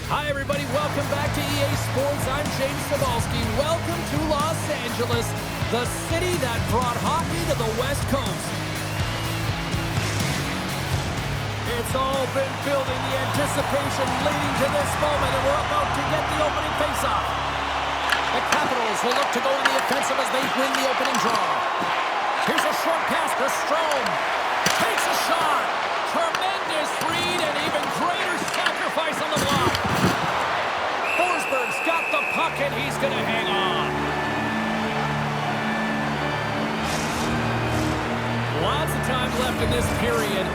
Hi, everybody. Welcome back to EA Sports. I'm James Cebulski. Welcome to Los Angeles, the city that brought hockey to the West Coast. It's all been building, the anticipation leading to this moment, and we're about to get the opening faceoff. The Capitals will look to go in the offensive as they win the opening draw. Here's a short pass for Strome. Takes a shot. Tremendous read and even greater sacrifice on the block. Forsberg's got the puck and he's going to hang on. Lots of time left in this period.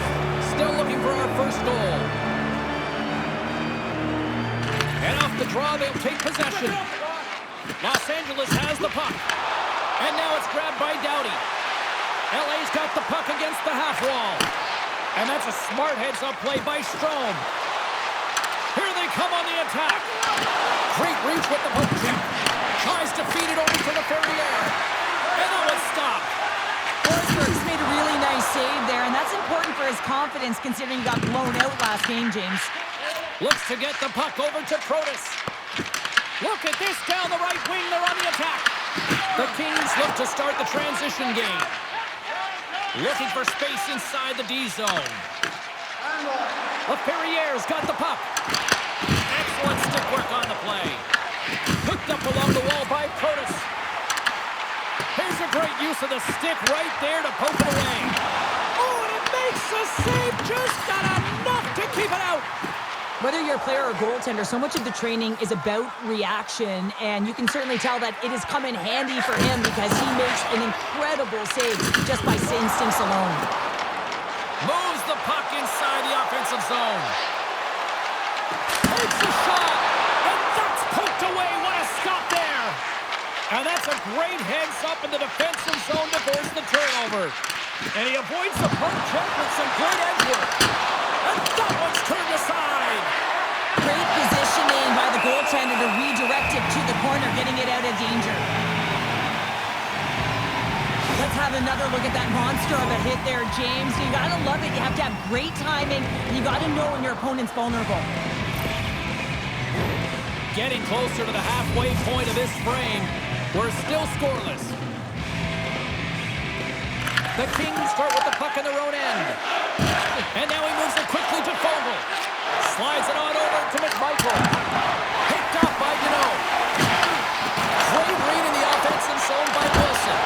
Still looking for our first goal. And off the draw, they'll take possession. Los Angeles has the puck. And now it's grabbed by Doughty. LA's got the puck against the half wall. And that's a smart heads-up play by Strome. Here they come on the attack. Great reach with the poke check. Tries to feed it over to the Ferrier. And that was stopped. Forsberg's made a really nice save there, and that's important for his confidence considering he got blown out last game, James. Looks to get the puck over to Protas. Look at this down the right wing. They're on the attack. The Kings look to start the transition game. Looking for space inside the D zone. Ferrier's got the puck. Excellent stick work on the play. Picked up along the wall by Protas. Here's a great use of the stick right there to poke it away. Oh, and it makes the save. Just got enough to keep it out. Whether you're a player or goaltender, so much of the training is about reaction, and you can certainly tell that it has come in handy for him because he makes an incredible save just by instincts alone. Moves the puck inside the offensive zone. Takes a shot, and that's poked away. What a stop there. And that's a great heads-up in the defensive zone to force the turnover. And he avoids the poke check with some good edge work. And that one's turned aside. Great positioning by the goaltender to redirect it to the corner, getting it out of danger. Let's have another look at that monster of a hit there, James. You gotta love it. You have to have great timing. You gotta know when your opponent's vulnerable. Getting closer to the halfway point of this frame. We're still scoreless. The Kings start with the puck in their own end. And now he moves it quickly to Fogle. Slides it on over to McMichael. Picked up by Gano. Great read in the offensive zone by Wilson.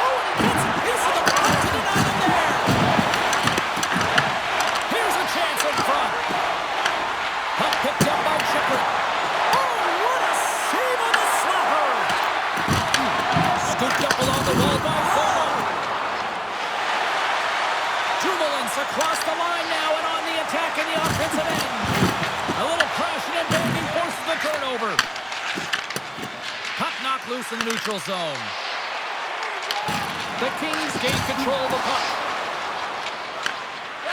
Oh, and he gets a piece of the puck to deny them there. Here's a chance in front. Puck picked up by Chikrin. Oh, what a save on the slapper. Scooped up along the wall by Fogle. Dumoulin's across the line now and on the attack in the offensive end. A little crashing and banging forces the turnover. Puck knocked loose in the neutral zone. The Kings gain control of the puck.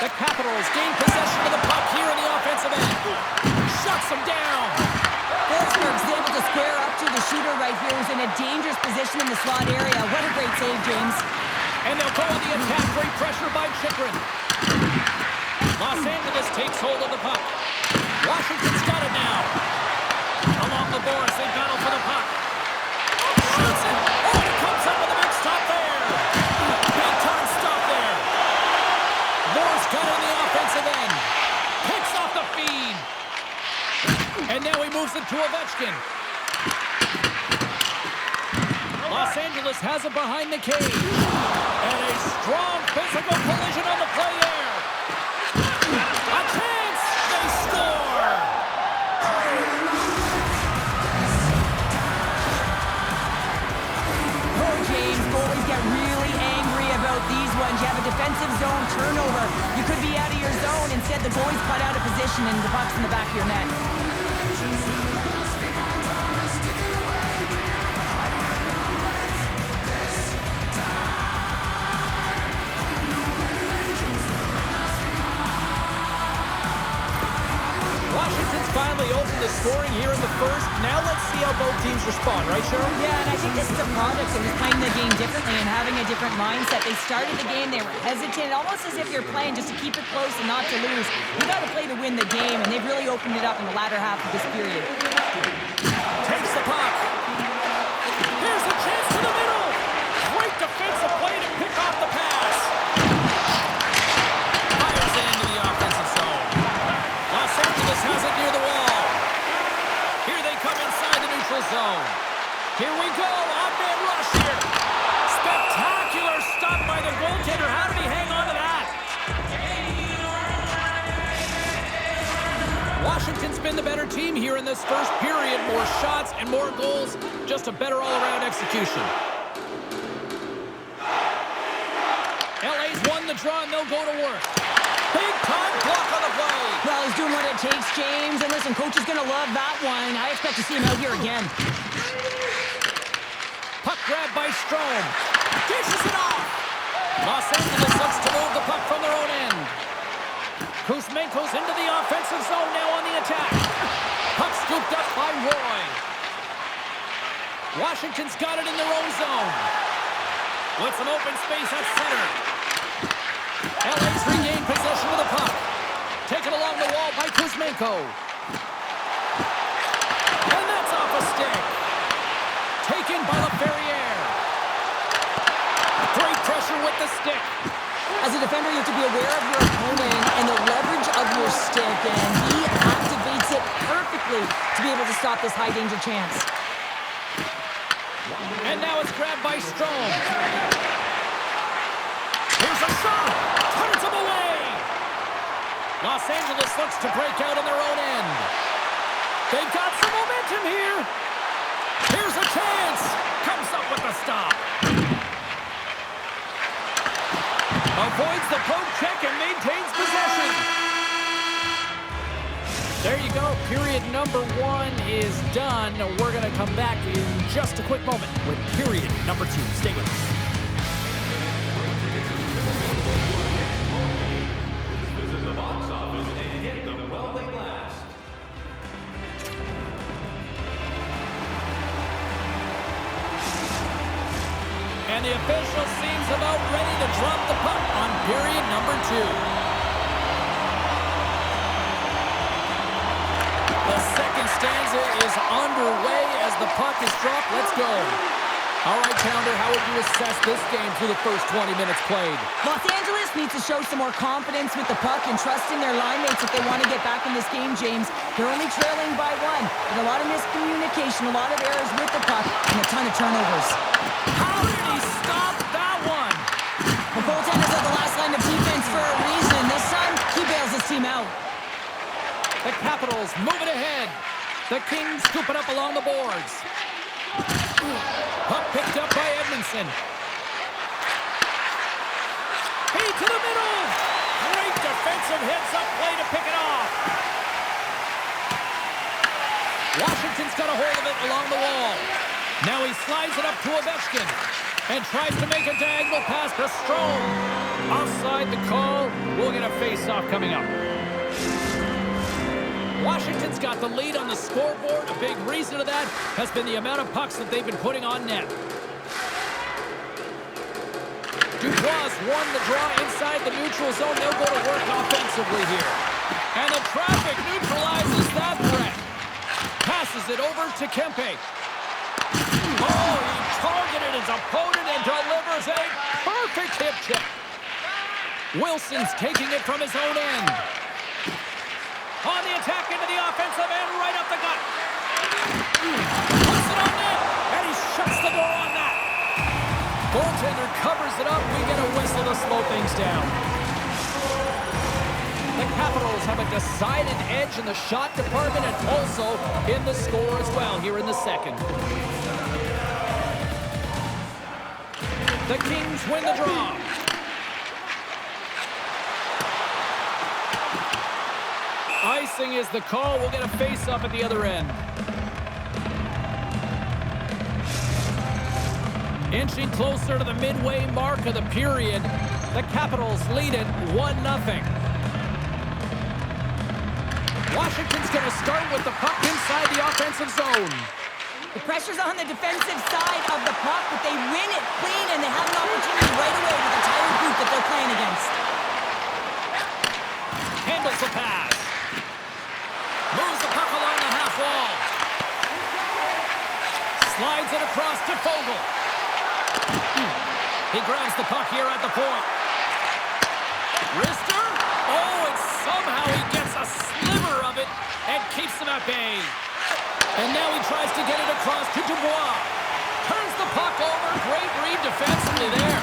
The Capitals gain possession of the puck here in the offensive end. Shuts them down. Forsberg's able to square up to the shooter right here, who's in a dangerous position in the slot area. What a great save, James. And they'll go on the attack. Great pressure by Chikrin. Los Angeles takes hold of the puck. Washington's got it now. Along the boards, they battle for the puck. Shoots it. Oh, it comes up with a big stop there. Big time stop there. Moore's got it on the offensive end. Picks off the feed. And now he moves it to Ovechkin. Los Angeles has it behind the cage. And a strong physical collision on the play there. A chance! They score! Oh, James, goalies get really angry about these ones. You have a defensive zone turnover. You could be out of your zone. Instead, the goalie's cut out of position and the puck's in the back of your net. Washington's finally opened the scoring here in the first. Now let's see how both teams respond, right, Cheryl? Yeah, and I think this is a product of just playing the game differently and having a different mindset. They started the game, they were hesitant, almost as if you're playing just to keep it close and not to lose. You got to play to win the game, and they've really opened it up in the latter half of this period. Takes the puck. Here's a chance to the middle. Great defensive play to pick off the pass. Fires it into the offensive zone. Los Angeles has it near the wall. Here they come inside the neutral zone. Here we go. Odd-man rush here. Spectacular stop by the goaltender. How did he hang on to that? Washington's been the better team here in this first period. More shots and more goals. Just a better all-around execution. LA's won the draw and they'll go to work. Big time block on the play. Well, he's doing what it takes, James. And listen, coach is going to love that one. I expect to see him out here again. Puck grab by Strome. Dishes it off. Los Angeles looks to move the puck from their own end. Kuzmenko's into the offensive zone now on the attack. Puck scooped up by Roy. Washington's got it in their own zone. With some open space at center. LA's regained possession of the puck. Taken along the wall by Kuzmenko. And that's off a stick. Taken by LaFerriere. Great pressure with the stick. As a defender, you have to be aware of your opponent and the leverage of your stick, and he activates it perfectly to be able to stop this high-danger chance. And now it's grabbed by Strome. Here's a shot. Turns him away. Los Angeles looks to break out on their own end. They've got some momentum here. Here's a chance. Comes up with the stop. Avoids the poke check and maintains possession. There you go. Period number 1 is done. We're going to come back in just a quick moment with period number 2. Stay with us. Visit the box office and get them while they last. And the official seems about ready to drop the puck on period number 2. The second stanza is underway as the puck is dropped. Let's go. All right, Pounder, how would you assess this game through the first 20 minutes played? Los Angeles needs to show some more confidence with the puck and trust in their line mates if they want to get back in this game, James. They're only trailing by 1. And a lot of miscommunication, a lot of errors with the puck, and a ton of turnovers. How did he stop that one? The goaltender's at the last line of defense for a reason. This time, he bails his team out. The Capitals moving ahead. The Kings scoop it up along the boards. Puck picked up by Edmondson. Feed to the middle. Great defensive hits-up play to pick it off. Washington's got a hold of it along the wall. Now he slides it up to Ovechkin and tries to make a diagonal pass to Strome. Offside the call. We'll get a face-off coming up. Washington's got the lead on the scoreboard. A big reason of that has been the amount of pucks that they've been putting on net. Dubois won the draw inside the neutral zone. They'll go to work offensively here. And the traffic neutralizes that threat. Passes it over to Kempe. Oh, he targeted his opponent and delivers a perfect hip check. Wilson's taking it from his own end. On the attack into the offensive end, right up the gut. Puts it on net, and he shuts the door on that. Goaltender covers it up. We get a whistle to slow things down. The Capitals have a decided edge in the shot department and also in the score as well here in the second. The Kings win the draw. Icing is the call. We'll get a face-up at the other end. Inching closer to the midway mark of the period, the Capitals lead it 1-0. Washington's going to start with the puck inside the offensive zone. The pressure's on the defensive side of the puck, but they win it clean, and they have an opportunity right away with the tired group that they're playing against. Handles the pass. Moves the puck along the half wall. Slides it across to Fogle. He grabs the puck here at the point. Wrister. Oh, and somehow he gets a sliver of it and keeps them at bay. And now he tries to get it across to Dubois. Turns the puck over. Great read defensively there.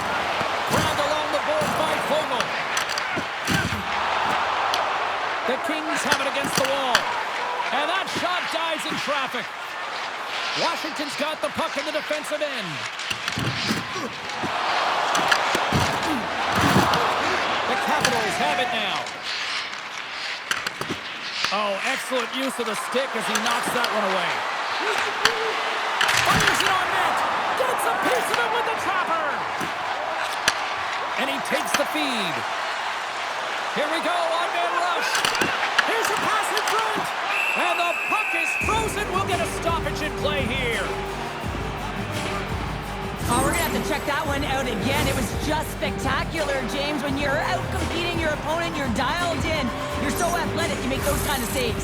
Grabbed along the boards by Fogle. The Kings have it against the wall. And that shot dies in traffic. Washington's got the puck in the defensive end. The Capitals have it now. Oh, excellent use of the stick as he knocks that one away. Fires it on net. Gets a piece of it with the trapper. And he takes the feed. Here we go, on-man rush. Here's a pass in front. And the puck is frozen. We'll get a stoppage in play here. Oh, we're going to have to check that one out again. It was just spectacular, James. When you're out competing your opponent, you're dialed in. You're so athletic, you make those kind of saves.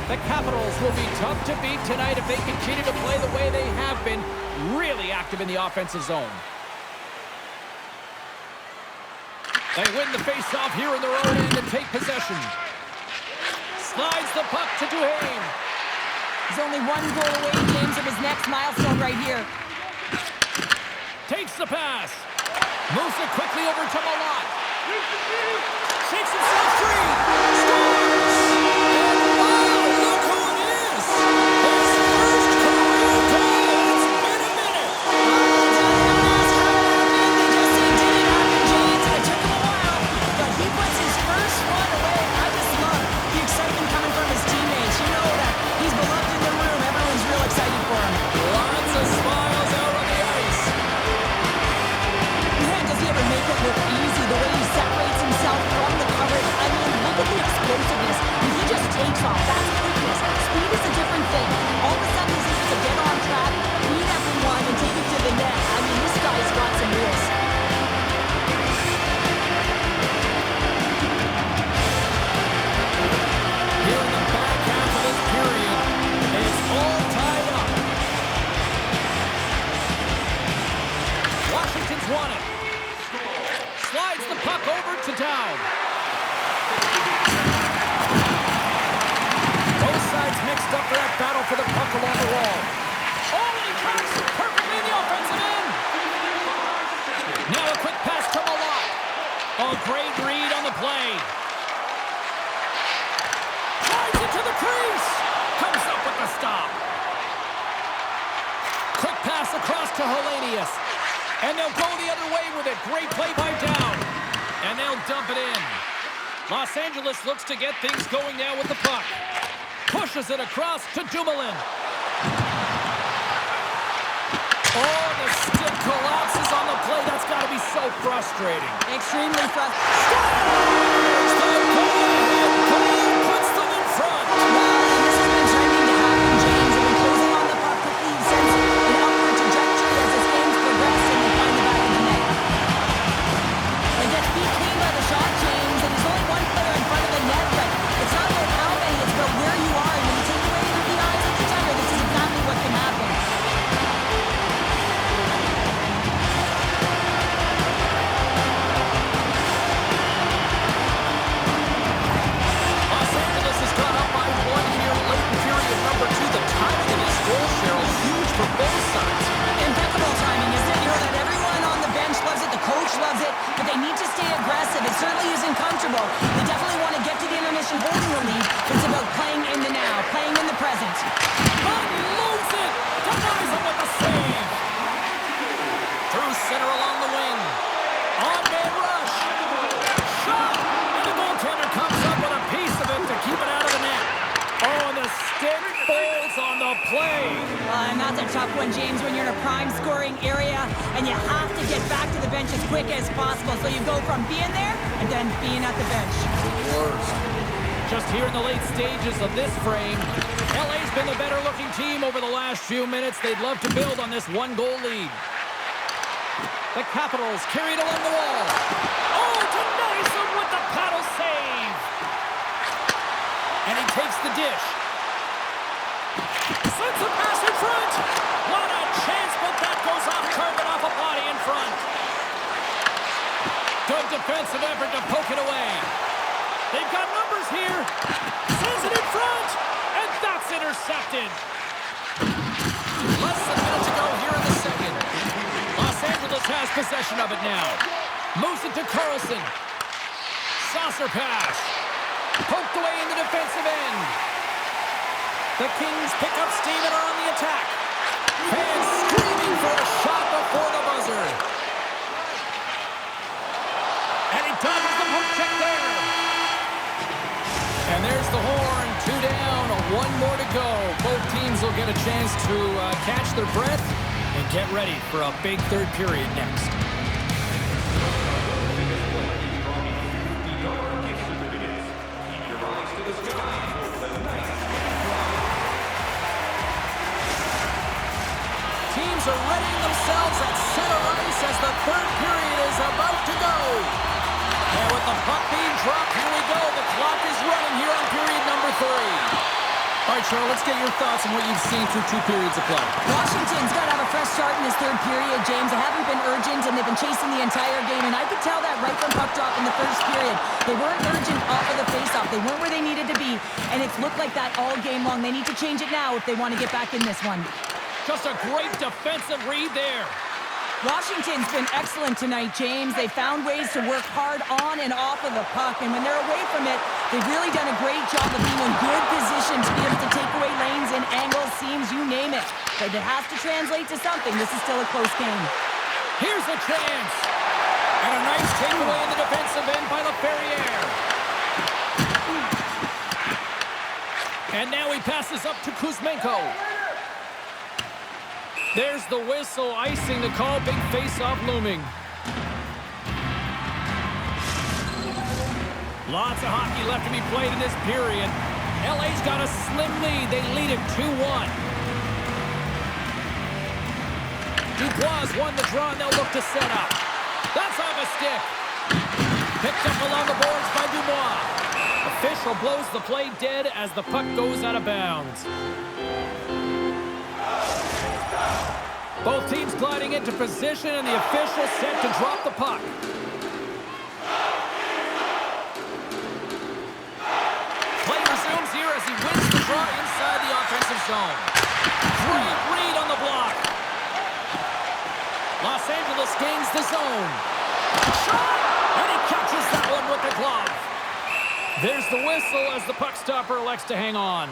The Capitals will be tough to beat tonight if they continue to play the way they have been, really active in the offensive zone. They win the face-off here in their own end and take possession. Slides the puck to Duhaime. He's only one goal away, James, of his next milestone right here. Takes the pass. Moves it quickly over to Malott. Shakes himself free. Scores! And wow, look who it is! His first career goal. It's been a minute. They just said did it happen, James, and it took him a while. But he puts his first one away. I just love the excitement coming from his teammates. You know that he's beloved in the room. Everyone's real excited for him. Lots of smiles out on the ice. Man, does he ever make it look easy? The way he separates himself from the coverage. I mean, look at the explosiveness. And he just takes off. That's quickness. Speed is a different thing. All of a sudden, he's able to get on track, beat everyone, and take it to the net. I mean, this guy's got some wheels. Here in the back half of this period, it's all tied up. Washington's won it. Slides the puck over to Dowd. Both sides mixed up for that battle for the puck along the wall. Oh, and he tracks it perfectly in the offensive end. Now a quick pass to Malott. Oh, great read on the play. Drives it to the crease. Comes up with the stop. Quick pass across to Hellenius. And they'll go the other way with it. Great play by Dowd. And they'll dump it in. Los Angeles looks to get things going now with the puck. Pushes it across to Dumoulin. Oh, the stick collapses on the play. That's got to be so frustrating. Extremely frustrating. Scores! The go-ahead goal puts them in front. Well, and this has been trending to happen, James. They've been closing on the puck quickly. You've sensed an upward trajectory as this game's progressed, and they find the back of the net. They get beat clean by the shot, James, and there's only one player in front of the net, but it's not about how many, it's about where you are. And when you take away the eyes of the defender, this is exactly what can happen. Los Angeles has gone up by one here late in period number 2. The timing of this goal, Cheryl, huge for both sides. Impeccable timing, isn't it? You know that everyone on the bench loves it, the coach loves it, but they need to stay aggressive. It certainly isn't comfortable. They definitely want to get to the intermission holding the lead. It's about playing in the now, playing in the present. Unloads it! Denies him with the save! Through center along the wing. On-man rush. Shot! And the goaltender comes up with a piece of it to keep it out of the net. Oh, and the stick falls on the play. And that's a tough one, James, when you're in a prime scoring area and you have to get back to the bench as quick as possible. So you go from being there and then being at the bench. Worst. Just here in the late stages of this frame, LA's been the better-looking team over the last few minutes. They'd love to build on this one-goal lead. The Capitals carried along the wall. Oh, denies him with the paddle save. And he takes the dish. Sends a pass in front. What a chance, but that goes off target off a body in front. Good defensive effort to poke it away. They've got numbers here. Sends it in front. And that's intercepted. Less than a minute to go here in the second. Los Angeles has possession of it now. Moves it to Carlson. Saucer pass. Poked away in the defensive end. The Kings pick up steam and are on the attack. Fans screaming for a shot before the buzzer. And he dodges the poke check there. And there's the horn. 2 down, 1 more to go. Both teams will get a chance to catch their breath and get ready for a big third period next. Teams are readying themselves at center ice as the third period is about to go. And with the puck being dropped, here we go. The clock is running here on period number 3. All right, Cheryl, let's get your thoughts on what you've seen through 2 periods of play. Washington's got to have a fresh start in this third period, James. They haven't been urgent, and they've been chasing the entire game, and I could tell that right from puck drop in the first period. They weren't urgent off of the faceoff. They weren't where they needed to be, and it's looked like that all game long. They need to change it now if they want to get back in this one. Just a great defensive read there. Washington's been excellent tonight, James. They found ways to work hard on and off of the puck, and when they're away from it, they've really done a great job of being in good position to be able to take away lanes and angles, seams, you name it. But it has to translate to something. This is still a close game. Here's a chance. And a nice takeaway in the defensive end by LaFerriere. And now he passes up to Kuzmenko. There's the whistle, icing the call, big face-off looming. Lots of hockey left to be played in this period. LA's got a slim lead. They lead it 2-1. Dubois won the draw, and they'll look to set up. That's off a stick. Picked up along the boards by Dubois. Official blows the play dead as the puck goes out of bounds. Both teams gliding into position, and the official set to drop the puck. Play resumes here as he wins the draw inside the offensive zone. Great read on the block. Los Angeles gains the zone. Shot! And he catches that one with the glove. There's the whistle as the puck stopper elects to hang on.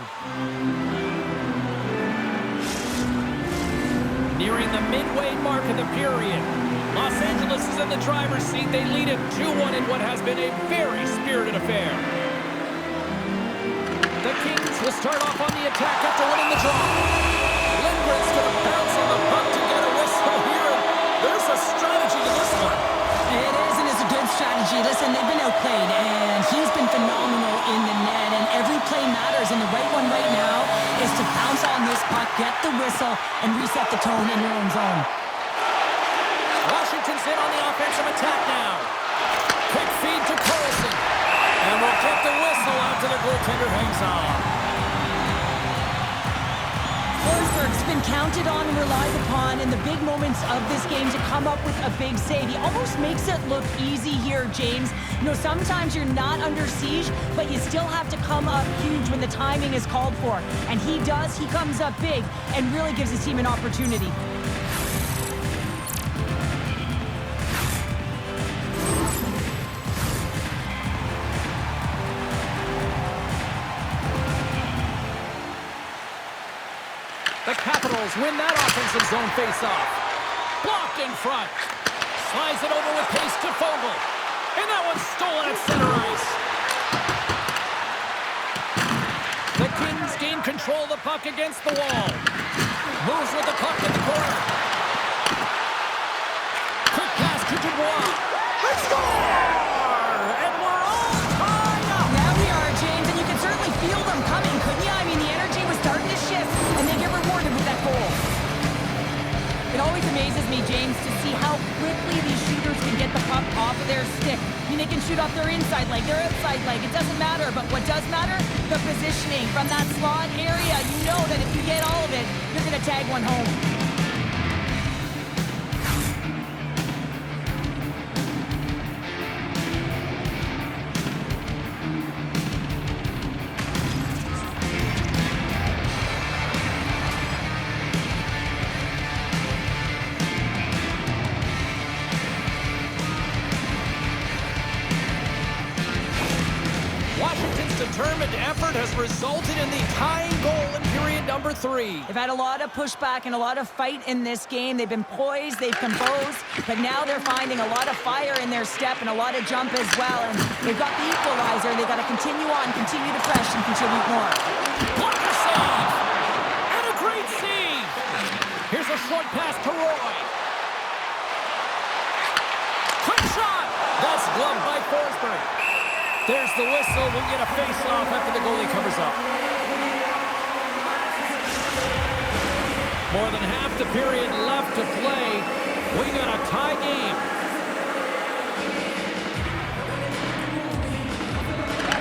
Nearing the midway mark of the period. Los Angeles is in the driver's seat. They lead it 2-1 in what has been a very spirited affair. The Kings will start off on the attack after winning the draw. Lindgren's going to bounce on the puck to get a whistle here. There's a strategy to this one. It is, and it's a good strategy. Listen, they've been outplayed, and he's been phenomenal in the net, and every play matters, and the right one right now is to bounce on this puck, get the whistle, and reset the tone in your own zone. Washington's in on the offensive attack now. Quick feed to Carlson. And we'll get the whistle after the goaltender hangs on. Forsberg's been counted on and relied upon in the big moments of this game to come up with a big save. He almost makes it look easy here, James. You know, sometimes you're not under siege, but you still have to come up huge when the timing is called for. And he does. He comes up big and really gives his team an opportunity. The Capitals win that offensive zone face-off. Blocked in front. Slides it over with pace to Fogle. And that one's stolen at center ice. The Kings gain control of the puck against the wall. Moves with the puck in the corner. Quick pass to Dubois. They score! And we're all tied up. Yeah, we are, James, and you quickly these shooters can get the puck off of their stick. I mean, they can shoot off their inside leg, their outside leg. It doesn't matter, but what does matter? The positioning from that slot area. You know that if you get all of it, you're going to tag one home. Washington's determined effort has resulted in the tying goal in period number 3. They've had a lot of pushback and a lot of fight in this game. They've been poised, they've composed, but now they're finding a lot of fire in their step and a lot of jump as well. And they've got the equalizer. They've got to continue on, continue to press, and contribute more. Blocker save! And a great save! Here's a short pass to Roy. Quick shot! That's gloved by Forsberg. There's the whistle. We'll get a face-off after the goalie covers up. More than half the period left to play. We got a tie game.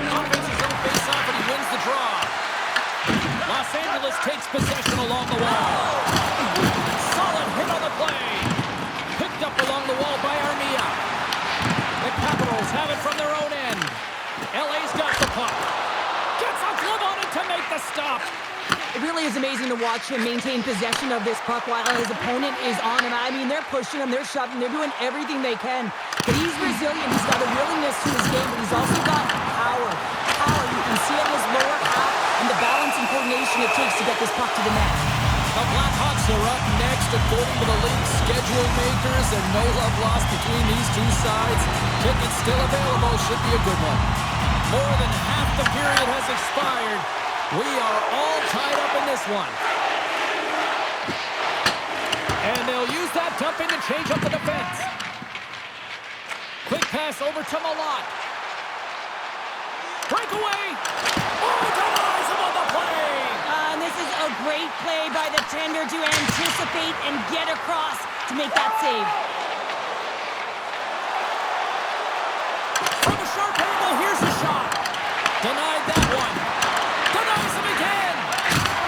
Offense is on face-off, and he wins the draw. Los Angeles takes possession along the wall. Solid hit on the play. Picked up along the wall by Armia. The Capitals have it from their own end. LA's got the puck. Gets a glove on it to make the stop. It really is amazing to watch him maintain possession of this puck while his opponent is on him. I mean, they're pushing him, they're shoving, they're doing everything they can. But he's resilient. He's got a willingness to his game, but he's also got power. Power. You can see on his lower half and the balance and coordination it takes to get this puck to the net. The Blackhawks are up next according to the league schedule makers, and no love lost between these two sides. Tickets still available. Should be a good one. More than half the period has expired. We are all tied up in this one. And they'll use that dumping to change up the defense. Quick pass over to Malott. Breakaway. Oh, denies him on the play. And this is a great play by the tender to anticipate and get across to make that save. From a sharp angle, here's a shot. Denied that one. Denies him again.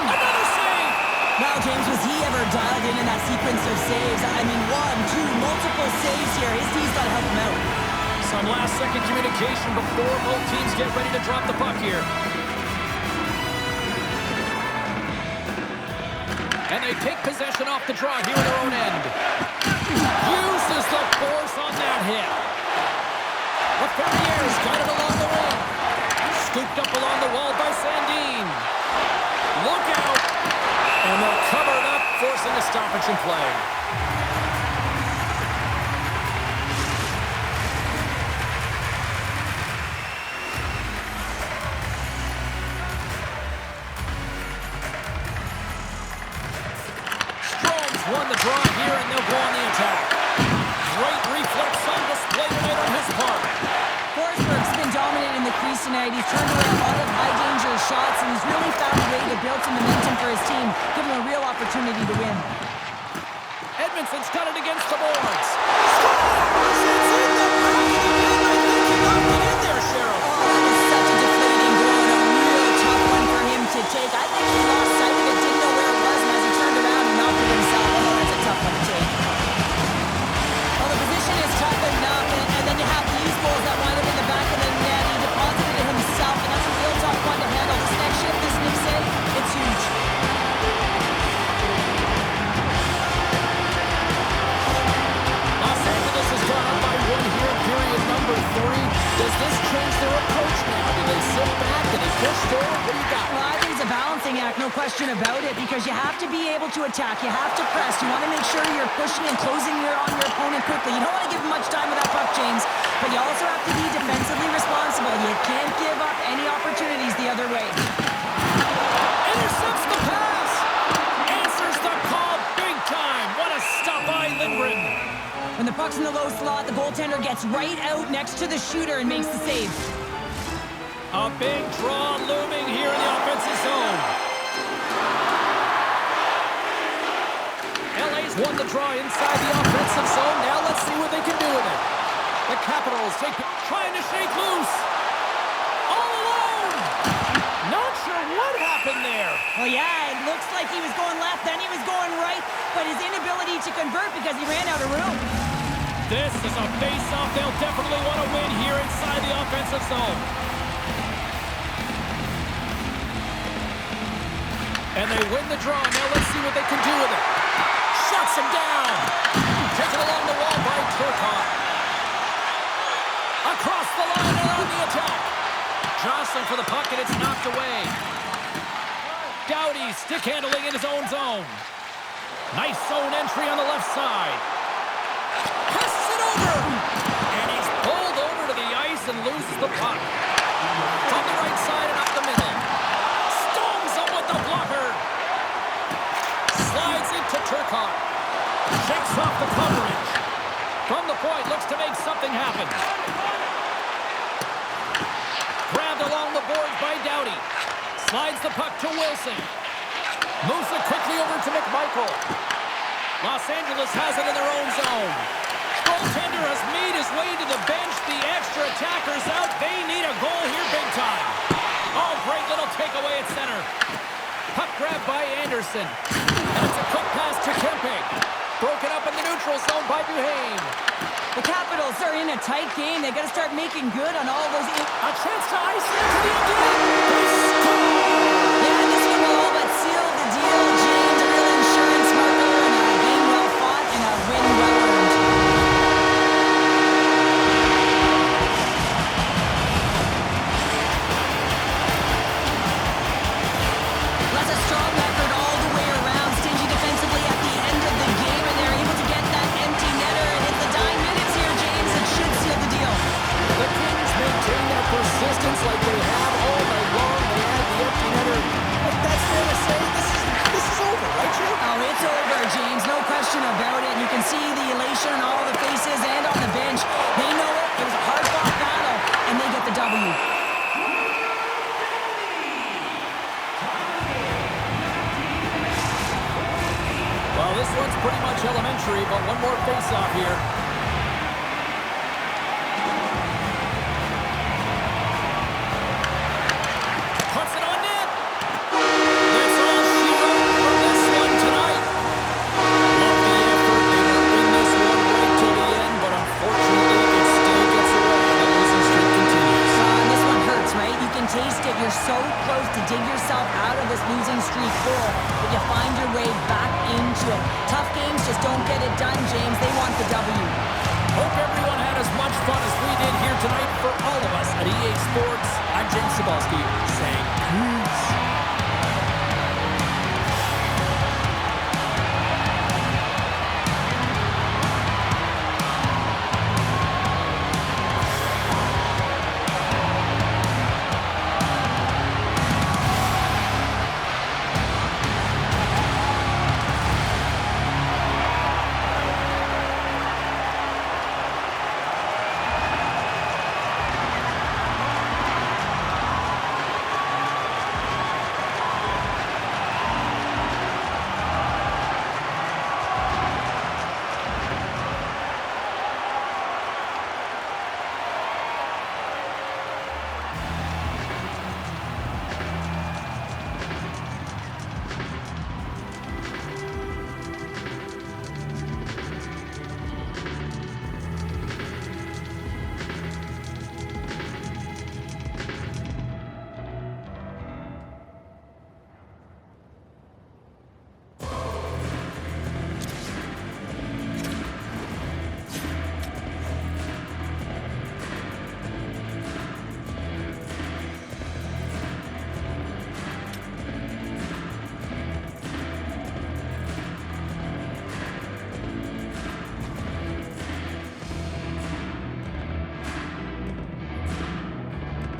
Another save. Wow, James, was he ever dialed in that sequence of saves? I mean, 1, 2, multiple saves here. His team's got to help him out. Some last-second communication before both teams get ready to drop the puck here. And they take possession off the draw here at their own end. Uses the force on that hit. Ferrier's got it along the wing. Scooped up along the wall by Sandin. Look out. And they'll cover it up, forcing a stoppage in play. Strome's won the draw here, and they'll go on the attack. Great reflex on display tonight on his part. Forsberg's been dominant in the crease tonight. He's turned away a lot of high-danger shots, and he's really found a way to build some momentum for his team, give him a real opportunity to win. Edmondson's got it against the boards. In there, Cheryl. Oh, that was such a deflating goal and a real tough one for him to take. I think he lost sight of it, didn't know where it was, and as he turned around, he knocked it himself. Oh, that's a tough one to take. Well, the position is tough enough, and then you have these goals that wind up in the back of the net. He deposited it himself, and that's a real tough one to handle. This next shift, this Nick said, it's huge. Los Angeles has gone up by 1 here in period number 3. Does this change their approach now? Do they sit back and they push forward? What do you got? Well, I think it's a balancing act, no question about it, because you have to be able to attack. You have to press. You want to make sure you're pushing and closing on your opponent quickly. You don't want to give him much time with that puck, James, but you also have to be defensively responsible. You can't give up any opportunities the other way. Intercepts the pass. Answers the call big time. What a stop by Lindgren. When the puck's in the low slot, the goaltender gets right out next to the shooter and makes the save. A big draw looming here in the offensive zone. LA's They've won the draw inside the offensive zone. Now let's see what they can do with it. The Capitals trying to shake loose. All alone. Not sure what happened there. Well, yeah, it looks like he was going left, then he was going right, but his inability to convert because he ran out of room. This is a face-off they'll definitely want to win here inside the offensive zone. And they win the draw. Now let's see what they can do with it. Shuts him down. Taken along the wall by Turcotte. Across the line and on the attack. Jostling for the puck, and it's knocked away. Doughty stick handling in his own zone. Nice zone entry on the left side. Passes it over. And he's pulled over to the ice and loses the puck. From the right side and up the middle. Stones him with the blocker. Slides into Turcotte. Shakes off the coverage. From the point, looks to make something happen. Grabbed along the boards by Doughty. Slides the puck to Wilson. Moves it quickly over to McMichael. Los Angeles has it in their own zone. Goaltender has made his way to the bench. The extra attackers out. They need a goal here big time. Oh, great little takeaway at center. Puck grabbed by Anderson. And it's a quick pass to Kempe. Broken up in the neutral zone by Duhaime. The Capitals are in a tight game. They got to start making good on all those. A chance to ice it to the again. They score! Yeah, this one will all but seal the deal. James, a real insurance marker, and a game well fought and a win well earned. That's a strong effort all the way around. Stingy defensively at the end of the game, and they're able to get that empty netter and hit the dying minutes here, James. It should seal the deal. The Kings maintain their persistence like they have all night long. They had the empty netter. But that's fair to say. This is over, right, Jim? Oh, it's over, James. No question about it. You can see the elation on all the faces and on the bench. They know it. It was a hard-fought battle, and they get the W. Well, this one's pretty much elementary, but one more face-off here. Puts it on net. That's all she wrote from this one tonight. Love the effort. They were in this one right till the end, but unfortunately, it still gets away. The losing streak continues. This one hurts, right? You can taste it. You're so close to dig yourself out of this losing streak hole, but you find your way back into it. Tough games just don't get it done, James. They want the W. Hope everyone had as much fun as we did here tonight. For all of us at EA Sports, I'm James Cebulski saying